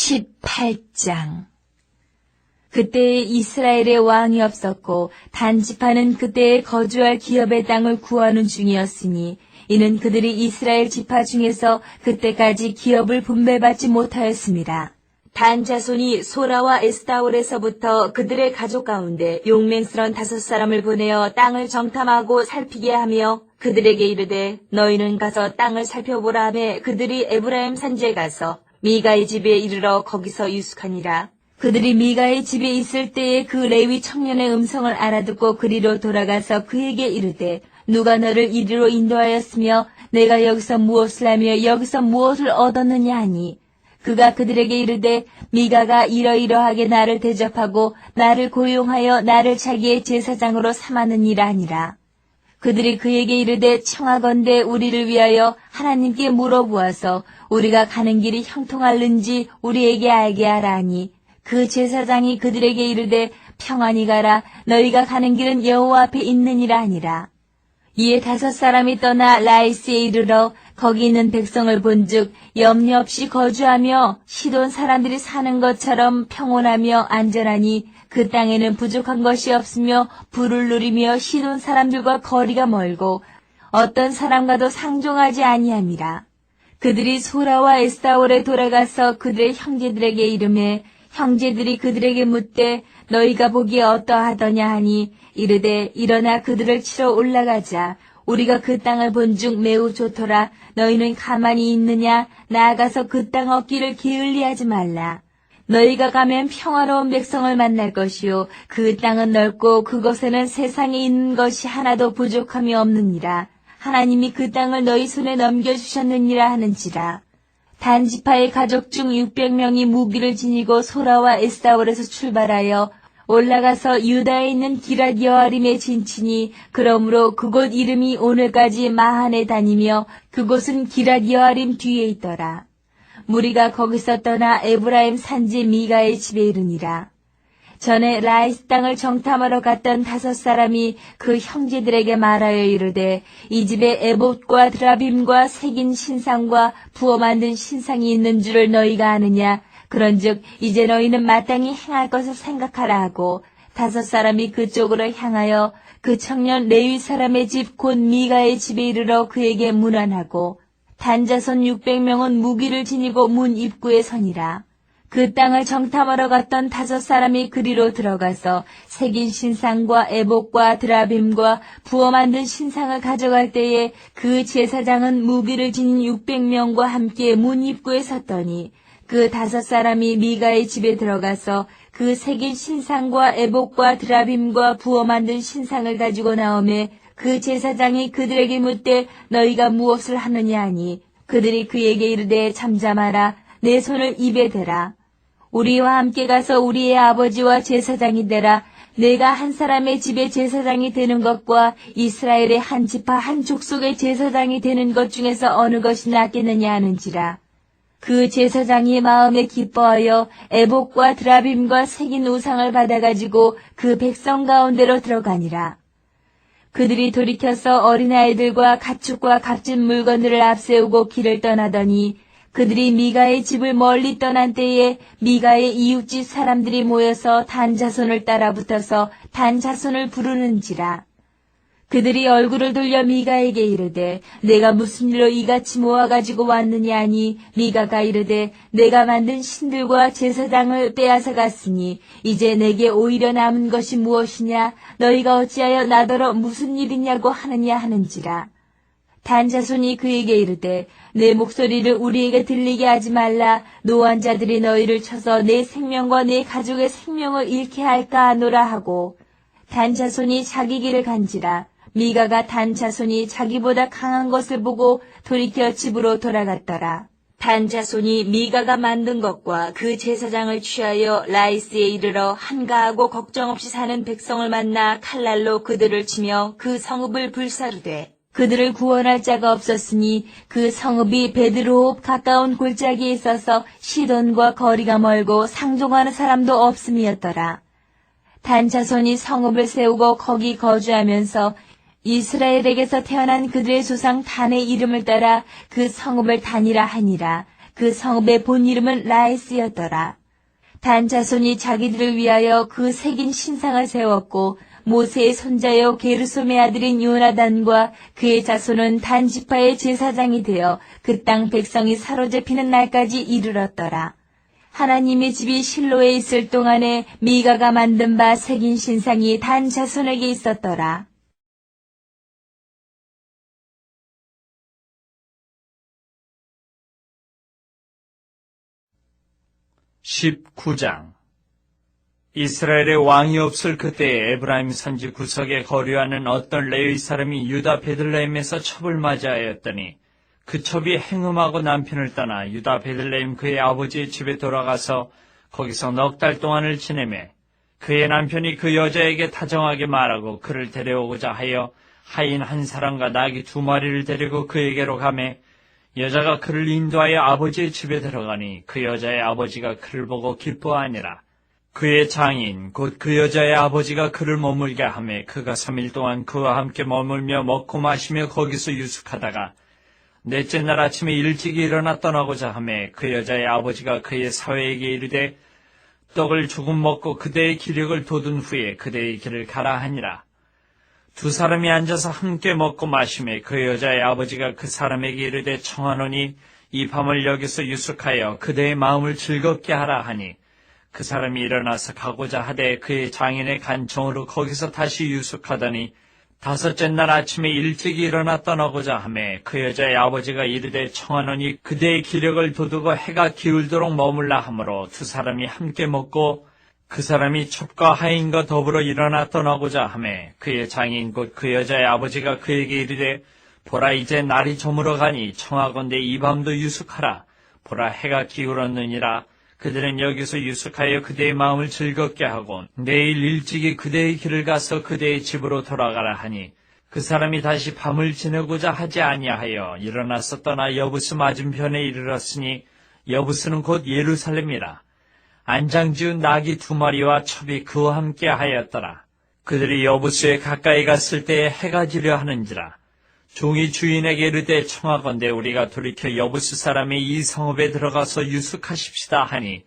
18장. 그때에 이스라엘에 왕이 없었고 단지파는 그때에 거주할 기업의 땅을 구하는 중이었으니 이는 그들이 이스라엘 지파 중에서 그때까지 기업을 분배받지 못하였습니다. 단 자손이 소라와 에스타올에서부터 그들의 가족 가운데 용맹스런 5사람을 보내어 땅을 정탐하고 살피게 하며 그들에게 이르되 너희는 가서 땅을 살펴보라 하매 그들이 에브라임 산지에 가서 미가의 집에 이르러 거기서 유숙하니라. 그들이 미가의 집에 있을 때에 그 레위 청년의 음성을 알아듣고 그리로 돌아가서 그에게 이르되 누가 너를 이리로 인도하였으며 내가 여기서 무엇을 하며 여기서 무엇을 얻었느냐 하니 그가 그들에게 이르되 미가가 이러이러하게 나를 대접하고 나를 고용하여 나를 자기의 제사장으로 삼았느니라 하니라. 그들이 그에게 이르되 청하건대 우리를 위하여 하나님께 물어보아서 우리가 가는 길이 형통할는지 우리에게 알게 하라 하니 그 제사장이 그들에게 이르되 평안히 가라 너희가 가는 길은 여호와 앞에 있느니라 하니라. 이에 5사람이 떠나 라이스에 이르러 거기 있는 백성을 본즉 염려 없이 거주하며 시돈 사람들이 사는 것처럼 평온하며 안전하니 그 땅에는 부족한 것이 없으며 부를 누리며 시돈 사람들과 거리가 멀고 어떤 사람과도 상종하지 아니함이라. 그들이 소라와 에스타올에 돌아가서 그들의 형제들에게 이르매 형제들이 그들에게 묻되 너희가 보기에 어떠하더냐 하니 이르되 일어나 그들을 치러 올라가자. 우리가 그 땅을 본즉 매우 좋더라. 너희는 가만히 있느냐? 나아가서 그 땅 얻기를 게을리하지 말라. 너희가 가면 평화로운 백성을 만날 것이요 그 땅은 넓고 그곳에는 세상에 있는 것이 하나도 부족함이 없느니라. 하나님이 그 땅을 너희 손에 넘겨주셨느니라 하는지라. 단지파의 가족 중 600명이 무기를 지니고 소라와 에스타올에서 출발하여 올라가서 유다에 있는 기랏 여아림에 진치니 그러므로 그곳 이름이 오늘까지 마한에 다니며 그곳은 기랏 여아림 뒤에 있더라. 무리가 거기서 떠나 에브라임 산지 미가의 집에 이르니라. 전에 라이스 땅을 정탐하러 갔던 5사람이 그 형제들에게 말하여 이르되 이 집에 에봇과 드라빔과 새긴 신상과 부어 만든 신상이 있는 줄을 너희가 아느냐. 그런즉 이제 너희는 마땅히 행할 것을 생각하라 하고 5사람이 그쪽으로 향하여 그 청년 레위 사람의 집 곧 미가의 집에 이르러 그에게 문안하고 단자손 600명은 무기를 지니고 문 입구에 서니라. 그 땅을 정탐하러 갔던 5사람이 그리로 들어가서 새긴 신상과 에봇과 드라빔과 부어 만든 신상을 가져갈 때에 그 제사장은 무기를 지닌 600명과 함께 문 입구에 섰더니 그 5사람이 미가의 집에 들어가서 그 새긴 신상과 에봇과 드라빔과 부어 만든 신상을 가지고 나오매 그 제사장이 그들에게 묻되 너희가 무엇을 하느냐 하니 그들이 그에게 이르되 잠잠하라. 내 손을 입에 대라. 우리와 함께 가서 우리의 아버지와 제사장이 되라. 내가 한 사람의 집에 제사장이 되는 것과 이스라엘의 한 지파 한 족속의 제사장이 되는 것 중에서 어느 것이 낫겠느냐 하는지라. 그 제사장이 마음에 기뻐하여 에봇과 드라빔과 새긴 우상을 받아가지고 그 백성 가운데로 들어가니라. 그들이 돌이켜서 어린아이들과 가축과 값진 물건들을 앞세우고 길을 떠나더니 그들이 미가의 집을 멀리 떠난 때에 미가의 이웃집 사람들이 모여서 단 자손을 따라붙어서 단 자손을 부르는지라. 그들이 얼굴을 돌려 미가에게 이르되 내가 무슨 일로 이같이 모아가지고 왔느냐 하니 미가가 이르되 내가 만든 신들과 제사장을 빼앗아 갔으니 이제 내게 오히려 남은 것이 무엇이냐 너희가 어찌하여 나더러 무슨 일이냐고 하느냐 하는지라. 단자손이 그에게 이르되 내 목소리를 우리에게 들리게 하지 말라. 노한 자들이 너희를 쳐서 내 생명과 내 가족의 생명을 잃게 할까 하노라 하고 단자손이 자기 길을 간지라. 미가가 단자손이 자기보다 강한 것을 보고 돌이켜 집으로 돌아갔더라. 단자손이 미가가 만든 것과 그 제사장을 취하여 라이스에 이르러 한가하고 걱정 없이 사는 백성을 만나 칼날로 그들을 치며 그 성읍을 불사르되 그들을 구원할 자가 없었으니 그 성읍이 베드로홉 가까운 골짜기에 있어서 시돈과 거리가 멀고 상종하는 사람도 없음이었더라. 단자손이 성읍을 세우고 거기 거주하면서 이스라엘에게서 태어난 그들의 조상 단의 이름을 따라 그 성읍을 단이라 하니라. 그 성읍의 본 이름은 라이스였더라. 단 자손이 자기들을 위하여 그 새긴 신상을 세웠고 모세의 손자여 게르솜의 아들인 요나단과 그의 자손은 단 지파의 제사장이 되어 그 땅 백성이 사로잡히는 날까지 이르렀더라. 하나님의 집이 실로에 있을 동안에 미가가 만든 바 새긴 신상이 단 자손에게 있었더라. 19장 이스라엘의 왕이 없을 그때에 에브라임 산지 구석에 거류하는 어떤 레위 사람이 유다 베들레헴에서 첩을 맞이하였더니 그 첩이 행음하고 남편을 떠나 유다 베들레헴 그의 아버지의 집에 돌아가서 거기서 넉 달 동안을 지내매 그의 남편이 그 여자에게 다정하게 말하고 그를 데려오고자 하여 하인 한 사람과 나귀 2마리를 데리고 그에게로 가매 여자가 그를 인도하여 아버지의 집에 들어가니 그 여자의 아버지가 그를 보고 기뻐하니라. 그의 장인 곧 그 여자의 아버지가 그를 머물게 하매 그가 3일 동안 그와 함께 머물며 먹고 마시며 거기서 유숙하다가 넷째 날 아침에 일찍이 일어나 떠나고자 하매 그 여자의 아버지가 그의 사회에게 이르되 떡을 조금 먹고 그대의 기력을 돋운 후에 그대의 길을 가라 하니라. 두 사람이 앉아서 함께 먹고 마시매 그 여자의 아버지가 그 사람에게 이르되 청하노니 이 밤을 여기서 유숙하여 그대의 마음을 즐겁게 하라 하니 그 사람이 일어나서 가고자 하되 그의 장인의 간청으로 거기서 다시 유숙하더니 5째 날 아침에 일찍 일어나 떠나고자 하매 그 여자의 아버지가 이르되 청하노니 그대의 기력을 돋우고 해가 기울도록 머물라 하므로 두 사람이 함께 먹고 그 사람이 첩과 하인과 더불어 일어나 떠나고자 하매 그의 장인 곧 그 여자의 아버지가 그에게 이르되 보라 이제 날이 저물어 가니 청하건대 이 밤도 유숙하라. 보라 해가 기울었느니라. 그들은 여기서 유숙하여 그대의 마음을 즐겁게 하고 내일 일찍이 그대의 길을 가서 그대의 집으로 돌아가라 하니 그 사람이 다시 밤을 지내고자 하지 아니하여 일어나서 떠나 여부스 맞은편에 이르렀으니 여부스는 곧 예루살렘이라. 안장지은 나귀 2마리와 첩이 그와 함께 하였더라. 그들이 여부스에 가까이 갔을 때에 해가 지려 하는지라. 종이 주인에게 이르되 청하건대 우리가 돌이켜 여부스 사람의 이 성읍에 들어가서 유숙하십시다 하니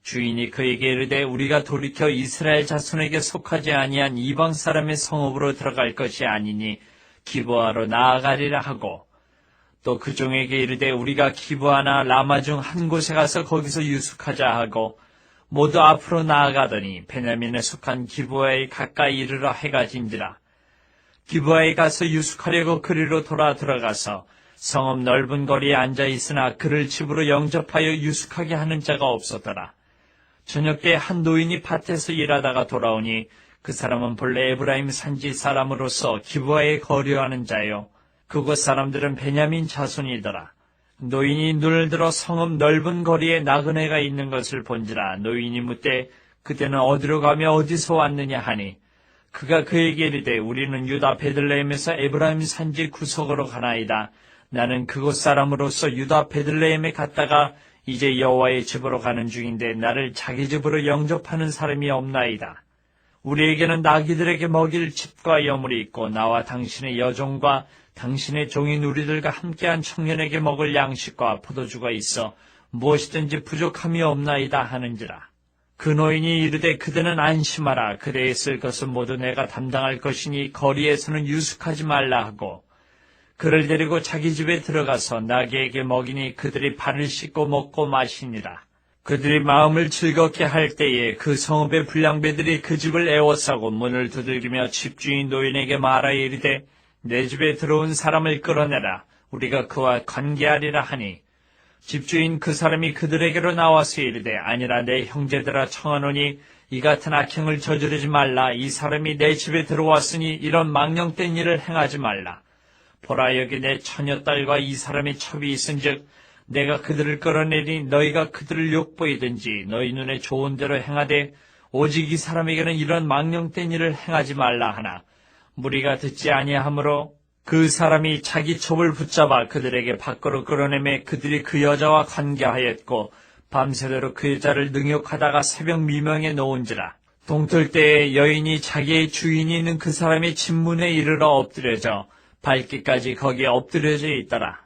주인이 그에게 이르되 우리가 돌이켜 이스라엘 자손에게 속하지 아니한 이방 사람의 성읍으로 들어갈 것이 아니니 기브아로 나아가리라 하고 또 그 종에게 이르되 우리가 기브아나 라마 중 한 곳에 가서 거기서 유숙하자 하고 모두 앞으로 나아가더니 베냐민에 속한 기브아에 가까이 이르러 해가 진지라. 기브아에 가서 유숙하려고 그리로 들어가서 성읍 넓은 거리에 앉아 있으나 그를 집으로 영접하여 유숙하게 하는 자가 없었더라. 저녁 때 한 노인이 밭에서 일하다가 돌아오니 그 사람은 본래 에브라임 산지 사람으로서 기브아에 거류하는 자요. 그곳 사람들은 베냐민 자손이더라. 노인이 눈을 들어 성읍 넓은 거리에 나그네가 있는 것을 본지라. 노인이 묻되 그대는 어디로 가며 어디서 왔느냐 하니 그가 그에게 이르되 우리는 유다 베들레헴에서 에브라임 산지 구석으로 가나이다. 나는 그곳 사람으로서 유다 베들레헴에 갔다가 이제 여호와의 집으로 가는 중인데 나를 자기 집으로 영접하는 사람이 없나이다. 우리에게는 나귀들에게 먹일 집과 여물이 있고 나와 당신의 여종과 당신의 종인 우리들과 함께한 청년에게 먹을 양식과 포도주가 있어 무엇이든지 부족함이 없나이다 하는지라. 그 노인이 이르되 그대는 안심하라. 그대의 쓸 것은 모두 내가 담당할 것이니 거리에서는 유숙하지 말라 하고 그를 데리고 자기 집에 들어가서 나귀에게 먹이니 그들이 발을 씻고 먹고 마시니라. 그들이 마음을 즐겁게 할 때에 그 성읍의 불량배들이 그 집을 에워싸고 문을 두들기며 집주인 노인에게 말하여 이르되 내 집에 들어온 사람을 끌어내라. 우리가 그와 관계하리라 하니 집주인 그 사람이 그들에게로 나와서 이르되 아니라 내 형제들아 청하노니 이 같은 악행을 저지르지 말라. 이 사람이 내 집에 들어왔으니 이런 망령된 일을 행하지 말라. 보라 여기 내 처녀딸과 이 사람의 첩이 있은즉 내가 그들을 끌어내리니 너희가 그들을 욕보이든지 너희 눈에 좋은 대로 행하되 오직 이 사람에게는 이런 망령된 일을 행하지 말라 하나 무리가 듣지 아니하므로 그 사람이 자기 첩을 붙잡아 그들에게 밖으로 끌어내매 그들이 그 여자와 관계하였고 밤새도록 그 여자를 능욕하다가 새벽 미명에 놓은지라. 동틀 때에 여인이 자기의 주인이 있는 그 사람의 집문에 이르러 엎드려져 발기까지 거기에 엎드려져 있더라.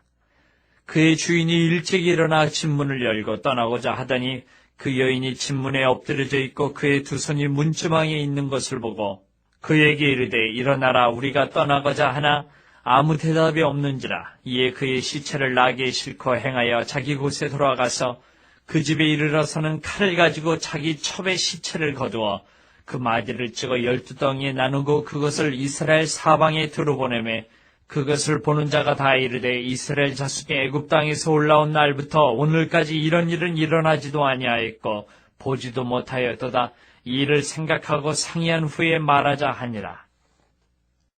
그의 주인이 일찍 일어나 집문을 열고 떠나고자 하더니 그 여인이 집문에 엎드려져 있고 그의 두 손이 문주방에 있는 것을 보고 그에게 이르되 일어나라 우리가 떠나고자 하나 아무 대답이 없는지라. 이에 그의 시체를 나귀에 싣고 행하여 자기 곳에 돌아가서 그 집에 이르러서는 칼을 가지고 자기 첩의 시체를 거두어 그 마디를 찍어 12덩이에 나누고 그것을 이스라엘 사방에 들어보내매 그것을 보는 자가 다 이르되 이스라엘 자손이 애굽 땅에서 올라온 날부터 오늘까지 이런 일은 일어나지도 아니하였고 보지도 못하였도다. 이 일을 생각하고 상의한 후에 말하자 하니라.